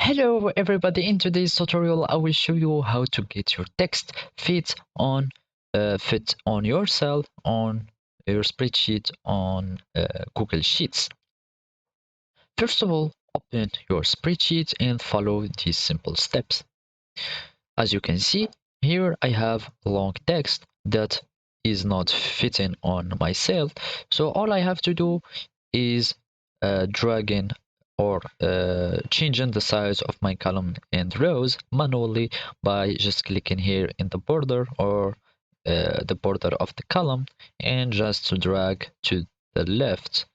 Hello everybody, in today's tutorial I will show you how to get your text fit on your cell, on your spreadsheet, on Google Sheets. First of all, open your spreadsheet and follow these simple steps. As you can see, here I have long text that is not fitting on my cell, so all I have to do is dragging or changing the size of my column and rows manually by just clicking here in the border or the border of the column and just to drag to the left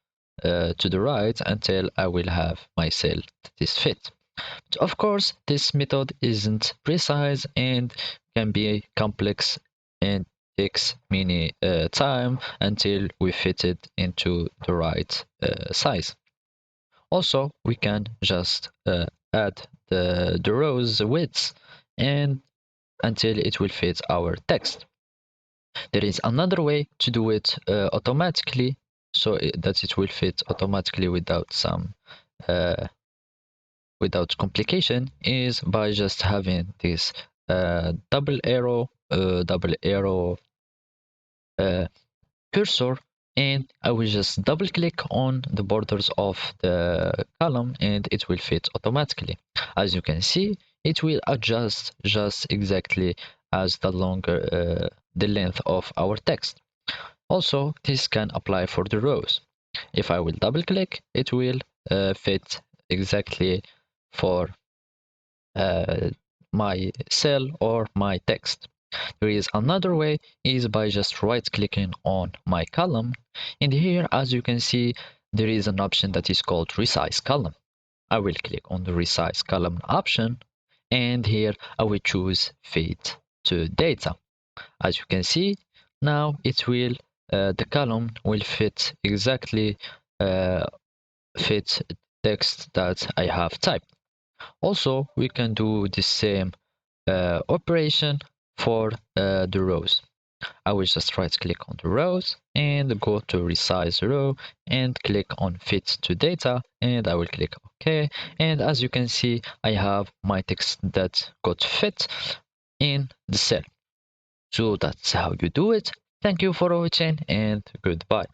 to the right until I will have my cell that is fit. Of course, this method isn't precise and can be complex and takes many time until we fit it into the right size. Also, we can just add the rows widths and until it will fit our text. There is another way to do it automatically so that it will fit automatically uh, without complication is by just having this double arrow uh, cursor, and I will just double click on the borders of the column and it will fit automatically. As you can see, it will adjust just exactly as the length of our text. Also, this can apply for the rows. If I will double click, it will fit exactly for uh, my cell or my text. There is another way is by just right clicking on my column, and here as you can see there is an option that is called resize column. I will click on the resize column option and here I will choose fit to data. As you can see now it will the column will fit exactly uh, fit text that I have typed. Also, we can do the same operation for the rows. I will just right click on the rows and go to resize row and click on fit to data and I will click OK. And as you can see, I have my text that got fit in the cell. So that's how you do it. Thank you for watching and goodbye.